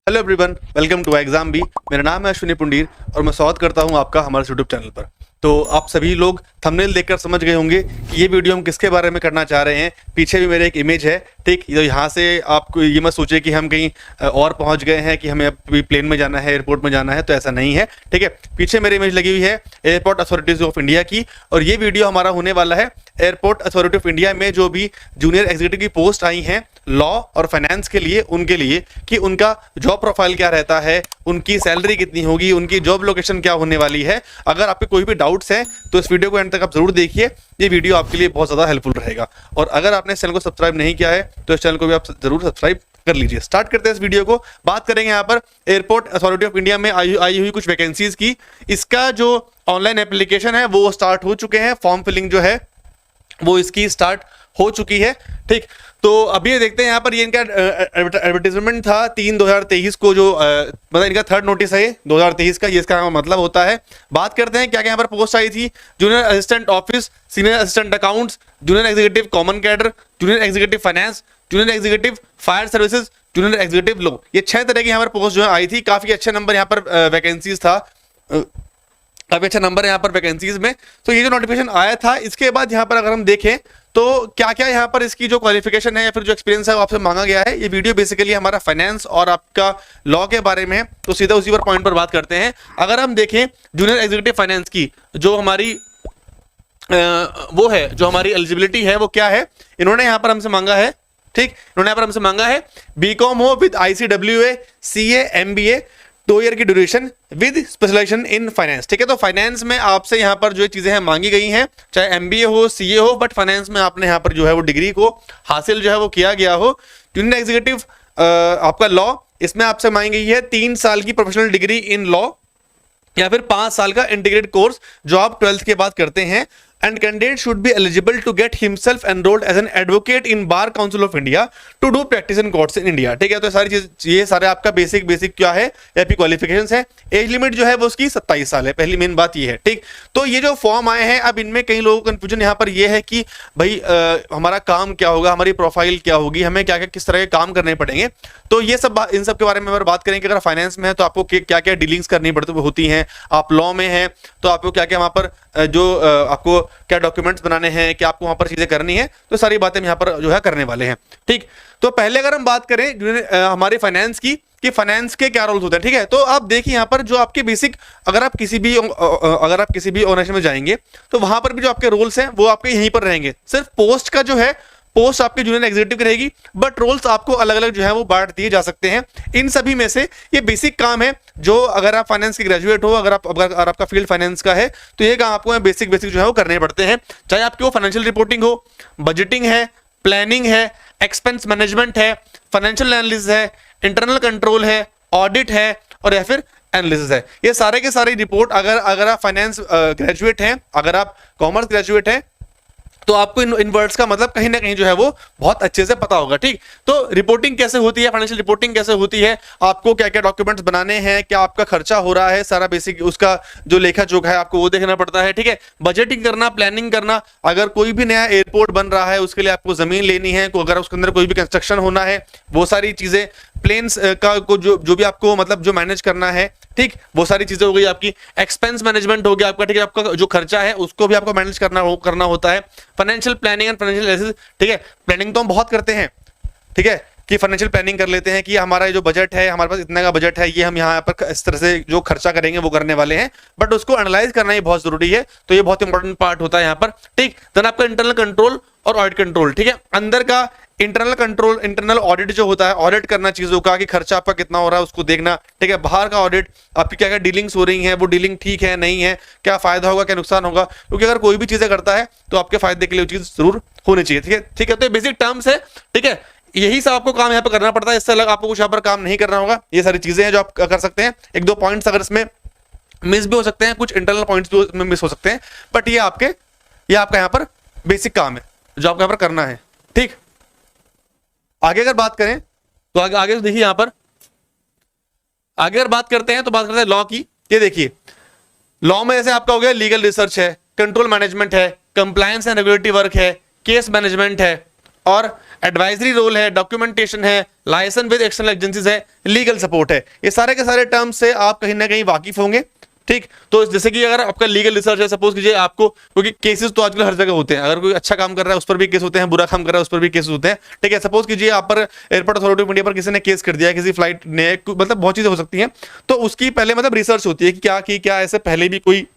Hello everyone, welcome to exam B. मेरा नाम है अश्विनी पुंडीर और मैं स्वागत करता हूं आपका हमारे यूट्यूब चैनल पर। तो आप सभी लोग थंबनेल देखकर समझ गए होंगे कि ये वीडियो हम किसके बारे में करना चाह रहे हैं। पीछे भी मेरे एक इमेज है, ठीक। तो यहाँ से आपको ये मत सोचिए कि हम कहीं और पहुँच गए हैं, कि हमें अभी प्लेन में जाना है, एयरपोर्ट में जाना है, तो ऐसा नहीं है, ठीक है। पीछे मेरी इमेज लगी हुई है एयरपोर्ट अथॉरिटीज़ ऑफ इंडिया की, और ये वीडियो हमारा होने वाला है एयरपोर्ट अथॉरिटी ऑफ इंडिया में जो भी जूनियर एग्जीक्यूटिव की पोस्ट आई हैं लॉ और फाइनेंस के लिए, उनके लिए कि उनका जॉब प्रोफाइल क्या रहता है, उनकी सैलरी कितनी होगी, उनकी जॉब लोकेशन क्या होने वाली है। अगर आपके कोई भी डाउट्स हैं तो इस वीडियो को एंड तक आप जरूर देखिए, ये वीडियो आपके लिए बहुत ज़्यादा हेल्पफुल रहेगा। और अगर आपने इस चैनल को सब्सक्राइब नहीं किया है तो इस चैनल को भी आप जरूर सब्सक्राइब कर लीजिए। स्टार्ट करते हैं इस वीडियो को। बात करेंगे यहाँ पर एयरपोर्ट अथॉरिटी ऑफ इंडिया में आई हुई कुछ वैकेंसीज की। इसका जो ऑनलाइन एप्लीकेशन है वो स्टार्ट हो चुके हैं, फॉर्म फिलिंग जो है वो इसकी स्टार्ट हो चुकी है, ठीक। तो अभी ये देखते हैं यहाँ पर, ये इनका एडवर्टीजमेंट था 3/2023 को, जो मतलब इनका थर्ड नोटिस है 2023 का, ये इसका मतलब होता है। बात करते हैं क्या क्या यहाँ पर पोस्ट आई थी। Junior assistant office, senior assistant accounts, junior executive common cadre, junior executive finance, junior executive fire services, junior executive law. ये 6 तरह की यहाँ पर पोस्ट जो है आई थी। काफी अच्छे नंबर यहाँ पर वैकेंसीज था, काफी अच्छा नंबर है यहाँ पर वैकेंसीज में। तो ये जो नोटिफिकेशन आया था, इसके बाद यहाँ पर अगर हम देखें तो क्या क्या यहाँ पर इसकी जो क्वालिफिकेशन है या फिर जो एक्सपीरियंस है वो आपसे मांगा गया है। ये वीडियो बेसिकली हमारा फाइनेंस और आपका लॉ के बारे में है, तो सीधा उसी पर पॉइंट पर बात करते हैं। अगर हम देखें जूनियर एग्जीक्यूटिव फाइनेंस की जो हमारी वो है, जो हमारी एलिजिबिलिटी है वो क्या है, इन्होंने यहाँ पर हमसे मांगा है, ठीक। इन्होंने यहाँ पर हमसे मांगा है बीकॉम हो with ICWA, CA, MBA, 2 year की duration with specialization in finance, ठीक है। तो फाइनेंस में आपसे यहाँ पर जो चीजें हैं मांगी गई हैं, चाहे MBA हो, CA हो, बट फाइनेंस में आपने यहाँ पर जो है वो डिग्री को हासिल जो है वो किया गया हो। जूनियर एग्जीक्यूटिव आपका लॉ, इसमें आपसे मांगी गई है 3 साल की प्रोफेशनल डिग्री इन लॉ या फिर 5 साल का इंटीग्रेटेड कोर्स जो आप 12th के बाद करते हैं। And candidate should be eligible to get himself enrolled as an advocate in bar council of India to do practice in courts in India, ठीक है। तो सारी चीज, ये सारे आपका बेसिक क्या है, एपी क्वालिफिकेशंस है। एज लिमिट जो है वो उसकी 27 साल है, पहली मेन बात ये है, ठीक। तो ये जो फॉर्म आए हैं, अब इनमें कई लोगों को कंफ्यूजन यहाँ पर ये है कि भाई हमारा काम क्या होगा, हमारी प्रोफाइल क्या होगी, हमें क्या क्या किस तरह के काम करने पड़ेंगे। तो ये सब, इन सब के बारे में अगर बात करें कि अगर फाइनेंस में है तो आपको क्या क्या डीलिंग्स करनी होती हैं, आप लॉ में हैं तो आपको क्या क्या वहाँ पर जो आपको क्या डॉक्यूमेंट्स बनाने हैं, क्या आपको वहां पर चीजें करनी है, तो सारी बातें हम यहाँ पर जो है करने वाले हैं, ठीक। तो पहले अगर हम बात करें हमारे फाइनेंस की, कि फाइनेंस के क्या रोल्स होते हैं, ठीक है। तो आप देखिए यहाँ पर जो आपके बेसिक, अगर आप किसी भी ऑर्गेनाइजेशन में जाएंगे तो वहां पर भी जो आपके रोल्स हैं वो आपके यहीं पर रहेंगे। सिर्फ पोस्ट का जो है, पोस्ट आपके जूनियर एग्जीक्यूटिव की रहेगी, बट रोल्स आपको अलग अलग जो है वो बांट दिए जा सकते हैं। इन सभी में से ये बेसिक काम है जो, अगर आप फाइनेंस के ग्रेजुएट हो, अगर आपका फील्ड फाइनेंस का है, तो ये काम आपको बेसिक जो है वो करने पड़ते हैं। चाहे आपकी वो फाइनेंशियल रिपोर्टिंग हो, बजटिंग है, प्लानिंग है, एक्सपेंस मैनेजमेंट है, फाइनेंशियल एनालिसिस है, इंटरनल कंट्रोल है, ऑडिट है, और या फिर एनालिसिस है। ये सारे के सारी रिपोर्ट, अगर आप फाइनेंस ग्रेजुएट हैं, अगर आप कॉमर्स ग्रेजुएट हैं, तो आपको इन वर्ड्स का मतलब कहीं ना कहीं जो है वो बहुत अच्छे से पता होगा, ठीक। तो रिपोर्टिंग कैसे होती है, फाइनेंशियल रिपोर्टिंग कैसे होती है, आपको क्या क्या डॉक्यूमेंट्स बनाने हैं, क्या आपका खर्चा हो रहा है, सारा बेसिक उसका जो लेखा जोखा है आपको वो देखना पड़ता है, ठीक है। बजटिंग करना, प्लानिंग करना, अगर कोई भी नया एयरपोर्ट बन रहा है उसके लिए आपको जमीन लेनी है, अगर उसके अंदर कोई भी कंस्ट्रक्शन होना है, वो सारी चीजें, प्लेन्स का को जो भी आपको मतलब जो मैनेज करना है, ठीक, वो सारी चीजें हो गई आपकी। एक्सपेंस मैनेजमेंट हो गया आपका, ठीक है। आपका जो खर्चा है उसको भी आपको मैनेज करना होता है। Financial planning and financial analysis, ठीक है। प्लानिंग तो हम बहुत करते हैं, ठीक है, कि फाइनेंशियल प्लानिंग कर लेते हैं कि हमारा जो बजट है, हमारे पास इतना का बजट है, ये हम यहाँ पर इस तरह से जो खर्चा करेंगे वो करने वाले हैं, बट उसको एनालाइज करना ही बहुत जरूरी है। तो ये बहुत इंपॉर्टेंट पार्ट होता है यहाँ पर, ठीक। देन आपका इंटरनल कंट्रोल और ऑडिट कंट्रोल, ठीक है। अंदर का इंटरनल कंट्रोल, इंटरनल ऑडिट जो होता है, ऑडिट करना चीजों का कि खर्चा आपका कितना हो रहा है उसको देखना, ठीक है। बाहर का ऑडिट, आपकी क्या क्या डीलिंग्स हो रही हैं, वो डीलिंग ठीक है नहीं है, क्या फायदा होगा क्या नुकसान होगा, क्योंकि अगर कोई भी चीजें करता है तो आपके फायदे के लिए वो चीज जरूर होनी चाहिए, ठीक है, ठीक है। तो ये बेसिक टर्म्स है, ठीक है। यही सब आपको काम यहाँ पर करना पड़ता है, इससे अलग आपको कुछ यहाँ पर काम नहीं करना होगा। ये सारी चीजें हैं जो आप कर सकते हैं। 1-2 पॉइंट्स अगर इसमें मिस भी हो सकते हैं, कुछ इंटरनल पॉइंट्स भी मिस हो सकते हैं, बट ये आपका यहाँ पर बेसिक काम है जो आपको यहाँ पर करना है, ठीक। आगे अगर बात करें तो आगे देखिए, यहाँ पर आगे अगर बात करते हैं तो बात करते हैं लॉ की। ये देखिए, लॉ में जैसे आपका हो गया लीगल रिसर्च है, कंट्रोल मैनेजमेंट है, कंप्लायंस एंड रेगुलेटरी वर्क है, केस मैनेजमेंट है, और एडवाइजरी रोल है, डॉक्यूमेंटेशन है, लाइसेंस विद एक्सटर्नल एजेंसीज है, लीगल सपोर्ट है। ये सारे के सारे टर्म्स से आप कहीं ना कहीं वाकिफ होंगे, ठीक। तो जैसे कि अगर आपका लीगल रिसर्च है, सपोज कीजिए आपको, क्योंकि केसेस तो आजकल हर जगह होते हैं, अगर कोई अच्छा काम कर रहा है उस पर भी केस होते हैं, बुरा काम कर रहा है उस पर भी केसेस होते हैं, ठीक है। सपोज कीजिए आप पर एयरपोर्ट अथॉरिटी ऑफ इंडिया पर किसी ने केस कर दिया है, किसी फ्लाइट ने, मतलब बहुत चीजें हो सकती हैं, तो उसकी पहले मतलब रिसर्च होती है कि क्या ऐसे पहले भी कोई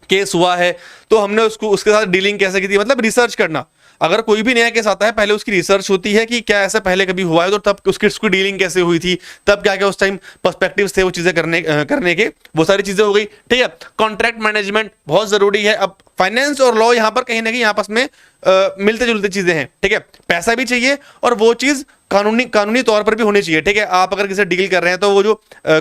केस हुआ है, तो हमने उसके साथ डीलिंग कैसे की थी, मतलब रिसर्च करना। अगर कोई भी नया केस आता है, पहले उसकी रिसर्च होती है कि क्या ऐसा पहले कभी हुआ है, तो तब उसकी डीलिंग कैसे हुई थी, तब क्या क्या उस टाइम पर्सपेक्टिव्स थे वो चीजें करने के, वो सारी चीजें हो गई, ठीक है। कॉन्ट्रैक्ट मैनेजमेंट बहुत जरूरी है। अब फाइनेंस और लॉ यहाँ पर कहीं ना कहीं आपस में मिलते जुलते चीजें हैं, ठीक है। पैसा भी चाहिए और वो चीज कानूनी तौर पर भी होनी चाहिए, ठीक है। आप अगर किसी डील कर रहे हैं तो वो जो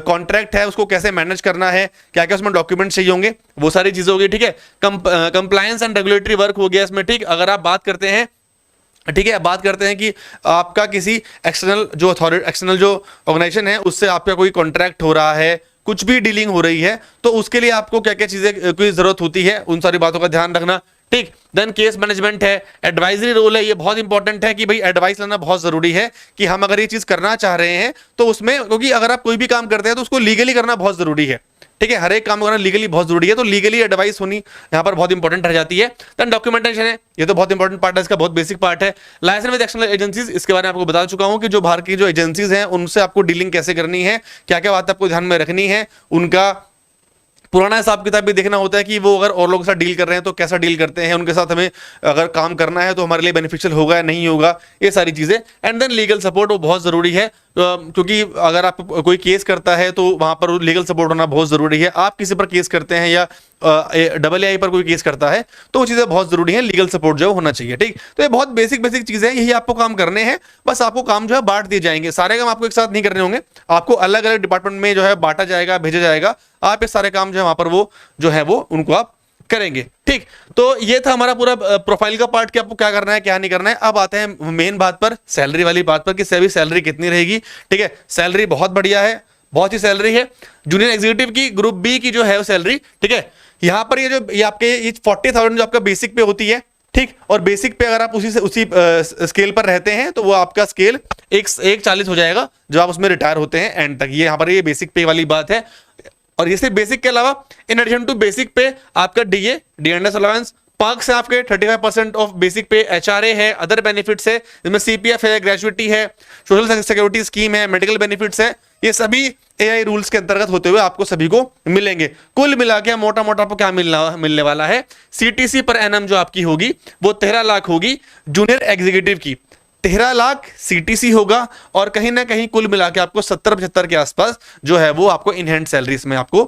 कॉन्ट्रैक्ट है उसको कैसे मैनेज करना है, क्या क्या उसमें डॉक्यूमेंट चाहिए होंगे, वो सारी चीजें होगी, ठीक है। कंप्लायंस एंड रेगुलेटरी वर्क हो गया इसमें, ठीक। अगर आप बात करते हैं, ठीक है, बात करते हैं कि आपका किसी एक्सटर्नल जो ऑर्गेनाइजेशन है उससे आपका कोई कॉन्ट्रैक्ट हो रहा है, कुछ भी डीलिंग हो रही है, तो उसके लिए आपको क्या क्या चीजें की जरूरत होती है, उन सारी बातों का ध्यान रखना, ठीक। देन केस मैनेजमेंट है, एडवाइजरी रोल है, ये बहुत इंपॉर्टेंट है कि भाई एडवाइस लेना बहुत जरूरी है कि हम अगर ये चीज करना चाह रहे हैं तो उसमें, क्योंकि अगर आप कोई भी काम करते हैं तो उसको लीगली करना बहुत जरूरी है, ठीक है। हर एक काम करना लीगली बहुत जरूरी है, तो लीगली एडवाइस होनी यहाँ पर बहुत इंपॉर्टेंट रह जाती है। देन डॉक्यूमेंटेशन है, ये तो बहुत इंपॉर्टेंट पार्ट है, इसका बहुत बेसिक पार्ट है। लाइसेंस विद एक्सटर्नल एजेंसीज, इसके बारे में आपको बता चुका हूं कि जो बाहर की जो एजेंसीज हैं उनसे आपको डीलिंग कैसे करनी है, क्या क्या बात आपको ध्यान में रखनी है, उनका पुराना हिसाब किताब भी देखना होता है कि वो अगर और लोगों के साथ डील कर रहे हैं तो कैसा डील करते हैं, उनके साथ हमें अगर काम करना है तो हमारे लिए बेनिफिशियल होगा या नहीं होगा, ये सारी चीजें। एंड देन लीगल सपोर्ट, वो बहुत जरूरी है, क्योंकि अगर आप कोई केस करता है तो वहां पर लीगल सपोर्ट होना बहुत जरूरी है। आप किसी पर केस करते हैं या AA पर कोई केस करता है तो वो चीजें बहुत जरूरी है, लीगल सपोर्ट जो होना चाहिए, ठीक। तो ये बहुत बेसिक चीजें हैं, यही आपको काम करने हैं, बस आपको काम जो है बांट दिए जाएंगे, सारे काम आपको एक साथ नहीं करने होंगे, आपको अलग अलग डिपार्टमेंट में जो है बांटा जाएगा, भेजा जाएगा, आप ये सारे काम जो है वहां पर वो जो है वो उनको आप करेंगे, ठीक। तो ये था हमारा पूरा प्रोफाइल का पार्ट कि आपको क्या करना है क्या नहीं करना है। अब आते हैं मेन बात पर, सैलरी वाली बात पर कि सभी सैलरी कितनी रहेगी, ठीक है। सैलरी बहुत बढ़िया है, बहुत ही सैलरी है। जूनियर एग्जीक्यूटिव की ग्रुप बी की जो है वो सैलरी, ठीक है, यहाँ पर ये आपके 40,000 जो आपका बेसिक पे होती है, ठीक। और बेसिक पे अगर आप उसी स्केल पर रहते हैं तो वो आपका स्केल 140 हो जाएगा जो आप उसमें रिटायर होते हैं एंड तक। ये यहाँ पर ये बेसिक पे वाली बात है। और ये सिर्फ बेसिक के अलावा इन एडिशन टू बेसिक पे आपका DA/DNS अलाउंस, पर्क्स है आपके 35% ऑफ बेसिक पे, HRA है, अदर बेनिफिट्स है, जिसमें CPF है, ग्रेजुएटी है, सोशल सिक्योरिटी स्कीम है, मेडिकल बेनिफिट्स है, ये सभी AI रूल्स के अंतर्गत होते हुए आपको सभी को मिलेंगे। कुल मिला के मोटा मोटा आपको क्या मिलने वाला है, CTC पर एनम जो आपकी होगी वो 13 लाख होगी जूनियर एग्जीक्यूटिव की, 13 लाख CTC होगा, और कहीं ना कहीं कुल मिला के आपको 70-75 के आसपास जो है वो आपको इन हैंड सैलरी में आपको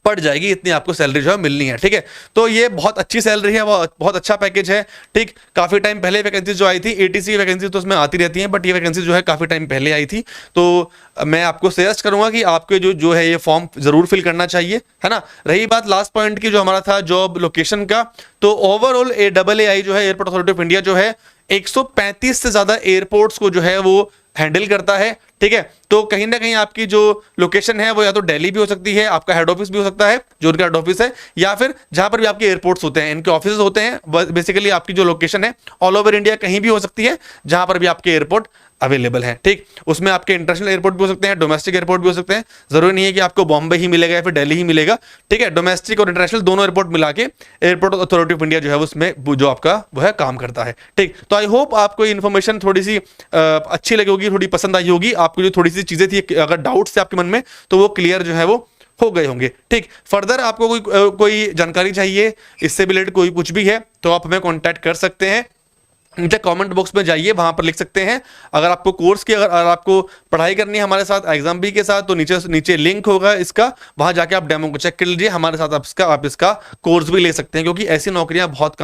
पड़ जाएगी, इतनी आपको सैलरी जो है मिलनी है, ठीक है। तो ये बहुत अच्छी सैलरी है, बहुत अच्छा पैकेज है, ठीक। काफी टाइम पहले वैकेंसी जो आई थी, ATC वैकेंसी तो उसमें आती रहती हैं, बट ये वैकेंसी जो है काफी टाइम पहले आई थी, तो मैं आपको सजेस्ट करूंगा कि आपके जो है ये फॉर्म जरूर फिल करना चाहिए, है ना। रही बात लास्ट पॉइंट की जो हमारा था जॉब लोकेशन का, तो ओवरऑल AAI जो है एयरपोर्ट अथॉरिटी ऑफ इंडिया जो है 135 से ज्यादा एयरपोर्ट्स को जो है वो हैंडल करता है, ठीक है। तो कहीं ना कहीं आपकी जो लोकेशन है वो या तो दिल्ली भी हो सकती है, आपका हेड ऑफिस भी हो सकता है जो उनका हेड ऑफिस है, या फिर जहां पर भी आपके एयरपोर्ट्स होते हैं, इनके ऑफिस होते हैं। बेसिकली आपकी जो लोकेशन है ऑल ओवर इंडिया कहीं भी हो सकती है जहां पर भी आपके एयरपोर्ट अवेलेबल है, ठीक। उसमें आपके इंटरनेशनल एयरपोर्ट भी हो सकते हैं, डोमेस्टिक एयरपोर्ट भी हो सकते हैं, जरूरी नहीं है कि आपको बॉम्बे ही मिलेगा या फिर दिल्ली ही मिलेगा, ठीक है। डोमेस्टिक और इंटरनेशनल दोनों एयरपोर्ट मिला के एयरपोर्ट अथॉरिटी ऑफ इंडिया जो है उसमें जो आपका वो है काम करता है, ठीक। तो आई होप आपको इन्फॉर्मेशन थोड़ी सी अच्छी लगी होगी, थोड़ी पसंद आई होगी, आपको जो थोड़ी सी चीजें थी अगर डाउट्स थे आपके मन में तो वो क्लियर जो है वो हो गए होंगे, ठीक। फर्दर आपको कोई जानकारी चाहिए, इससे रिलेटेड कोई कुछ भी है तो आप हमें कांटेक्ट कर सकते हैं, नीचे कमेंट बॉक्स में जाइए, वहां पर लिख सकते हैं। अगर आपको कोर्स की अगर आपको पढ़ाई करनी है हमारे साथ एग्जाम बी के साथ तो नीचे लिंक होगा इसका, वहां जाके आप डेमो को चेक कर लीजिए, हमारे साथ आप इसका कोर्स भी ले सकते हैं, क्योंकि ऐसी नौकरियां बहुत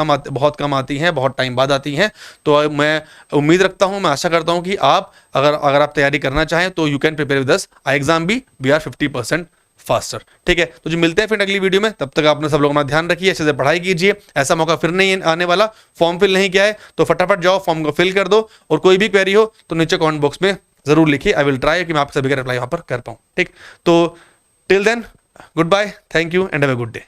कम आती हैं, बहुत टाइम बाद आती हैं। तो मैं उम्मीद रखता हूं, मैं आशा करता हूं कि आप अगर आप तैयारी करना चाहें तो you can prepare with us exam B, we are 50% faster, ठीक है। तो जो मिलते हैं फिर अगली वीडियो में, तब तक आपने सब लोग अपना ध्यान रखिए, अच्छे से पढ़ाई कीजिए, ऐसा मौका फिर नहीं आने वाला। फॉर्म फिल नहीं किया है तो फटाफट जाओ फॉर्म को फिल कर दो, और कोई भी क्वेरी हो तो नीचे कमेंट बॉक्स में जरूर लिखिए, आई विल ट्राई कि मैं आप सभी का रिप्लाई वहां पर कर पाऊं, ठीक। तो till then good bye, thank you and have a good day.